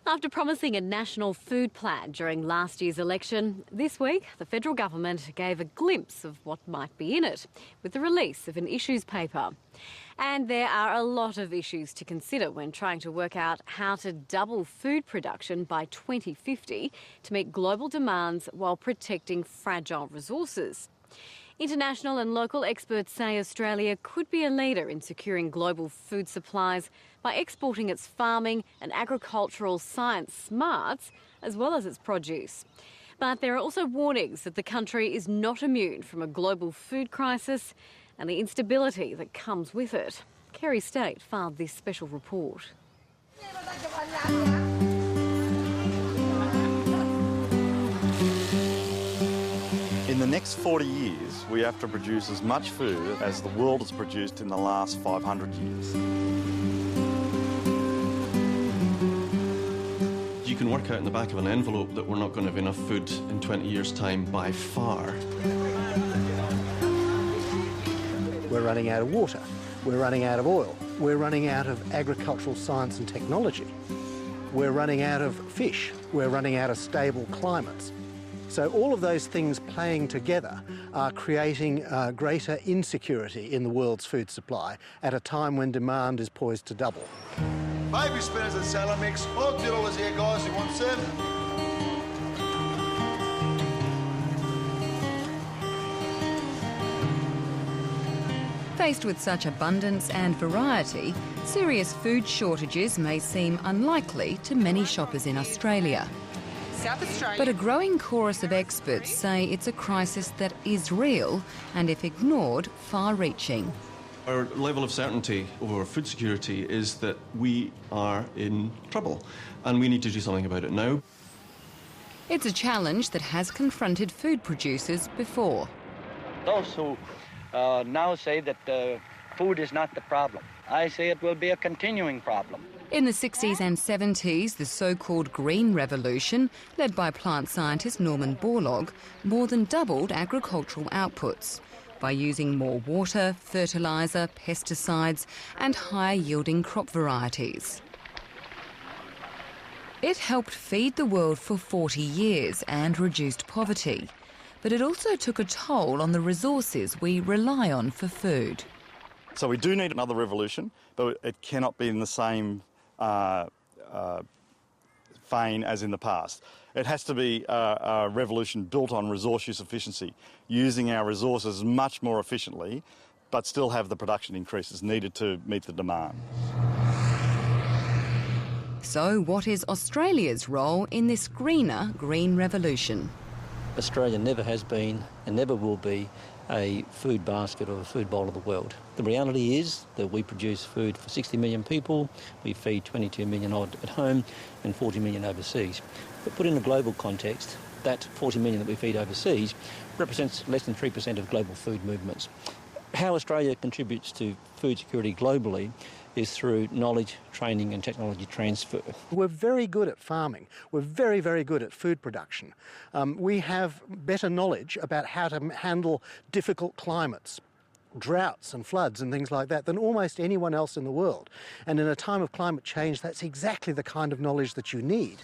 After promising a national food plan during last year's election, this week the federal government gave a glimpse of what might be in it with the release of an issues paper. And there are a lot of issues to consider when trying to work out how to double food production by 2050 to meet global demands while protecting fragile resources. International and local experts say Australia could be a leader in securing global food supplies by exporting its farming and agricultural science smarts as well as its produce. But there are also warnings that the country is not immune from a global food crisis and the instability that comes with it. Kerry State filed this special report. In the next 40 years, we have to produce as much food as the world has produced in the last 500 years. You can work out in the back of an envelope that we're not going to have enough food in 20 years' time by far. We're running out of water, we're running out of oil, we're running out of agricultural science and technology, we're running out of fish, we're running out of stable climates. So all of those things playing together are creating greater insecurity in the world's food supply at a time when demand is poised to double. Baby spinners and salad mix. Hog diddlers here, guys. You want some? Faced with such abundance and variety, serious food shortages may seem unlikely to many shoppers in Australia. South Australia. But a growing chorus of experts say it's a crisis that is real and, if ignored, far-reaching. Our level of certainty over food security is that we are in trouble and we need to do something about it now. It's a challenge that has confronted food producers before. Those who now say that food is not the problem, I say it will be a continuing problem. In the 60s and 70s, the so-called Green Revolution, led by plant scientist Norman Borlaug, more than doubled agricultural outputs by using more water, fertiliser, pesticides and higher-yielding crop varieties. It helped feed the world for 40 years and reduced poverty, but it also took a toll on the resources we rely on for food. So we do need another revolution, but it cannot be in the same vein as in the past. It has to be a revolution built on resource use efficiency, using our resources much more efficiently, but still have the production increases needed to meet the demand. So what is Australia's role in this greener green revolution? Australia never has been and never will be a food basket or a food bowl of the world. The reality is that we produce food for 60 million people, we feed 22 million odd at home and 40 million overseas. But put in a global context, that 40 million that we feed overseas represents less than 3% of global food movements. How Australia contributes to food security globally is through knowledge, training and technology transfer. We're very good at farming. We're very, very good at food production. We have better knowledge about how to handle difficult climates, droughts and floods and things like that than almost anyone else in the world. And in a time of climate change, that's exactly the kind of knowledge that you need.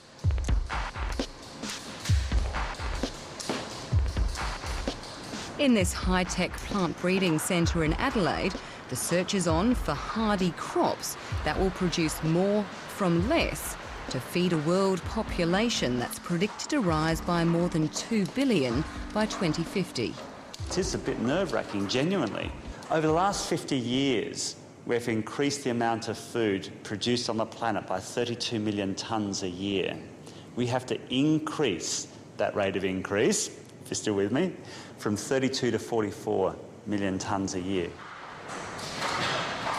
In this high-tech plant breeding centre in Adelaide, the search is on for hardy crops that will produce more from less to feed a world population that's predicted to rise by more than 2 billion by 2050. It is a bit nerve-wracking, genuinely. Over the last 50 years, we've increased the amount of food produced on the planet by 32 million tonnes a year. We have to increase that rate of increase, if you're still with me, from 32 to 44 million tonnes a year.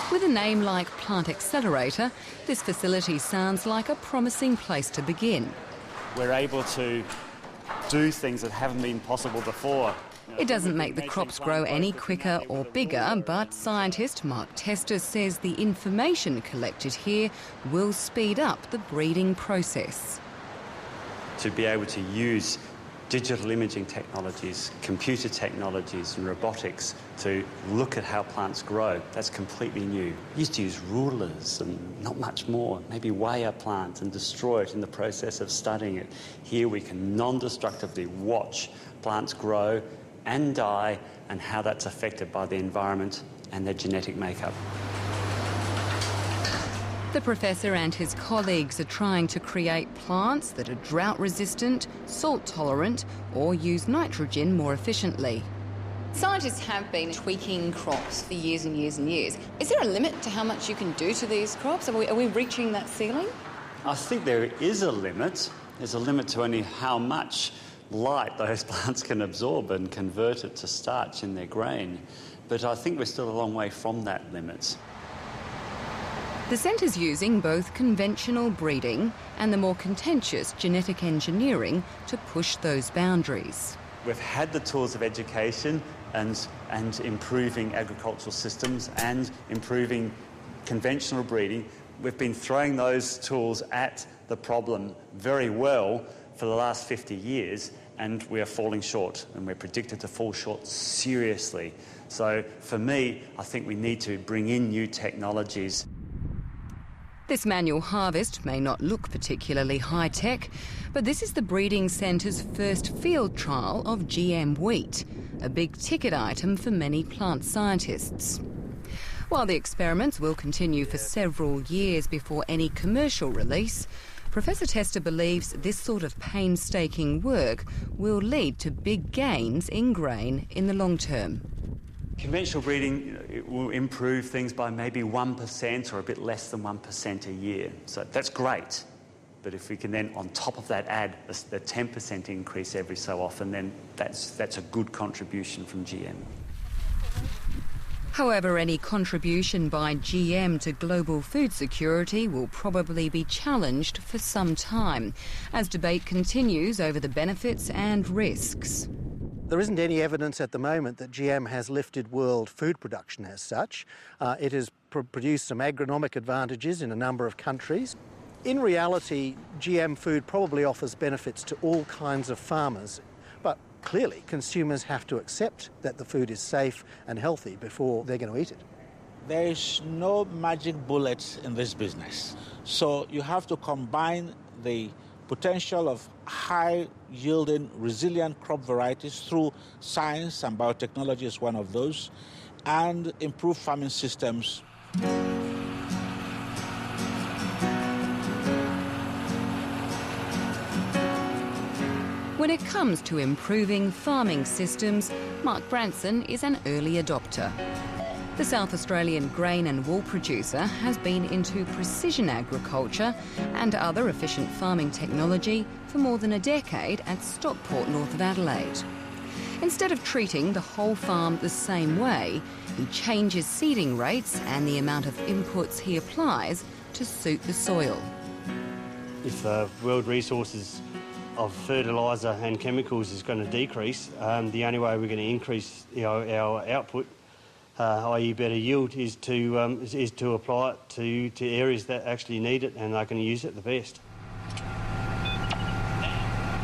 With a name like Plant Accelerator, this facility sounds like a promising place to begin. We're able to do things that haven't been possible before. It doesn't make the crops grow any quicker or bigger, but scientist Mark Tester says the information collected here will speed up the breeding process. To be able to use digital imaging technologies, computer technologies and robotics to look at how plants grow. That's completely new. We used to use rulers and not much more, maybe weigh a plant and destroy it in the process of studying it. Here we can non-destructively watch plants grow and die and how that's affected by the environment and their genetic makeup. The professor and his colleagues are trying to create plants that are drought-resistant, salt-tolerant, or use nitrogen more efficiently. Scientists have been tweaking crops for years and years and years. Is there a limit to how much you can do to these crops? Are we reaching that ceiling? I think there is a limit. There's a limit to only how much light those plants can absorb and convert it to starch in their grain. But I think we're still a long way from that limit. The centre's using both conventional breeding and the more contentious genetic engineering to push those boundaries. We've had the tools of education and improving agricultural systems and improving conventional breeding. We've been throwing those tools at the problem very well for the last 50 years, and we are falling short, and we're predicted to fall short seriously. So for me, I think we need to bring in new technologies. This manual harvest may not look particularly high-tech, but this is the breeding centre's first field trial of GM wheat, a big-ticket item for many plant scientists. While the experiments will continue for several years before any commercial release, Professor Tester believes this sort of painstaking work will lead to big gains in grain in the long term. Conventional breeding it will improve things by maybe 1% or a bit less than 1% a year. So that's great. But if we can then, on top of that, add the 10% increase every so often, then that's a good contribution from GM. However, any contribution by GM to global food security will probably be challenged for some time, as debate continues over the benefits and risks. There isn't any evidence at the moment that GM has lifted world food production as such. It has produced some agronomic advantages in a number of countries. In reality, GM food probably offers benefits to all kinds of farmers, but clearly consumers have to accept that the food is safe and healthy before they're going to eat it. There is no magic bullet in this business. So you have to combine the potential of high-yielding, resilient crop varieties through science, and biotechnology is one of those, and improve farming systems. When it comes to improving farming systems, Mark Branson is an early adopter. The South Australian grain and wool producer has been into precision agriculture and other efficient farming technology for more than a decade at Stockport, north of Adelaide. Instead of treating the whole farm the same way, he changes seeding rates and the amount of inputs he applies to suit the soil. If the world resources of fertiliser and chemicals is going to decrease, the only way we're going to increase our output, i.e. better yield, is to apply it to areas that actually need it and are going to use it the best.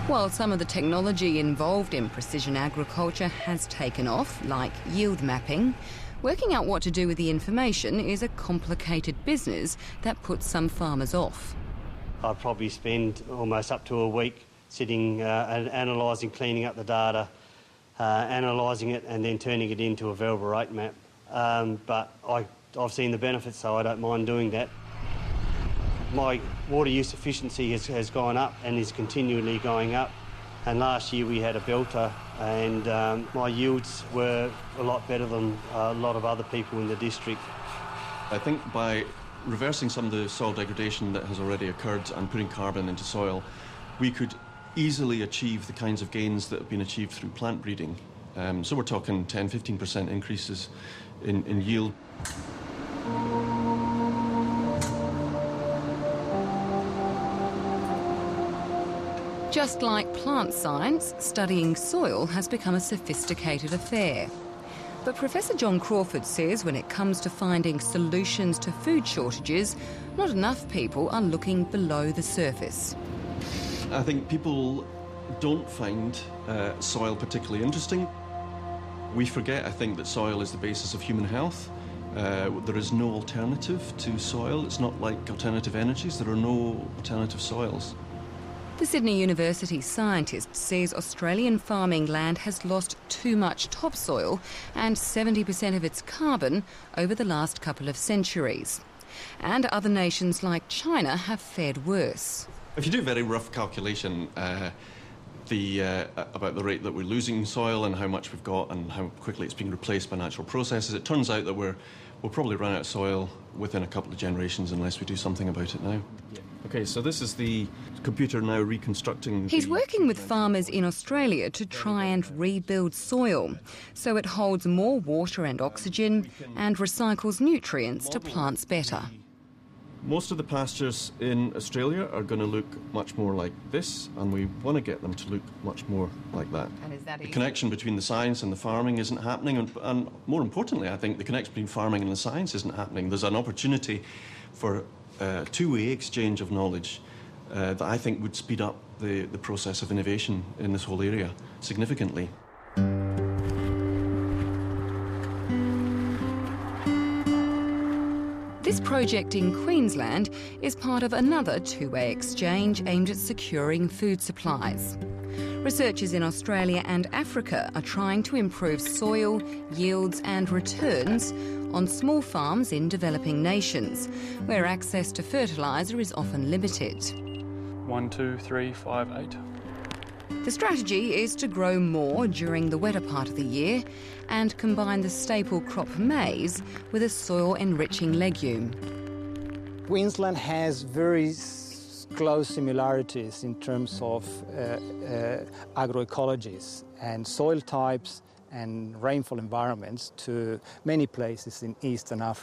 While some of the technology involved in precision agriculture has taken off, like yield mapping, working out what to do with the information is a complicated business that puts some farmers off. I'd probably spend almost up to a week sitting and analysing, cleaning up the data, analysing it and then turning it into a variable rate map. But I've seen the benefits, so I don't mind doing that. My water use efficiency has gone up and is continually going up. And last year we had a belter and my yields were a lot better than a lot of other people in the district. I think by reversing some of the soil degradation that has already occurred and putting carbon into soil, we could easily achieve the kinds of gains that have been achieved through plant breeding. So we're talking 10-15% increases in yield. Just like plant science, studying soil has become a sophisticated affair. But Professor John Crawford says when it comes to finding solutions to food shortages, not enough people are looking below the surface. I think people don't find soil particularly interesting. We forget, I think, that soil is the basis of human health. There is no alternative to soil. It's not like alternative energies. There are no alternative soils. The Sydney University scientist says Australian farming land has lost too much topsoil and 70% of its carbon over the last couple of centuries. And other nations like China have fared worse. If you do a very rough calculation about the rate that we're losing soil and how much we've got and how quickly it's being replaced by natural processes, it turns out that we'll probably run out of soil within a couple of generations unless we do something about it now. Okay, so this is the computer now reconstructing. He's working with farmers in Australia to try and rebuild soil so it holds more water and oxygen and recycles nutrients to plants better. Most of the pastures in Australia are going to look much more like this, and we want to get them to look much more like that. And is that The connection between the science and the farming isn't happening, and more importantly, I think the connection between farming and the science isn't happening. There's an opportunity for two-way exchange of knowledge that I think would speed up the process of innovation in this whole area significantly. This project in Queensland is part of another two-way exchange aimed at securing food supplies. Researchers in Australia and Africa are trying to improve soil, yields and returns on small farms in developing nations, where access to fertiliser is often limited. 1, 2, 3, 5, 8. The strategy is to grow more during the wetter part of the year and combine the staple crop maize with a soil-enriching legume. Queensland has very close similarities in terms of agroecologies and soil types and rainfall environments to many places in Eastern Africa.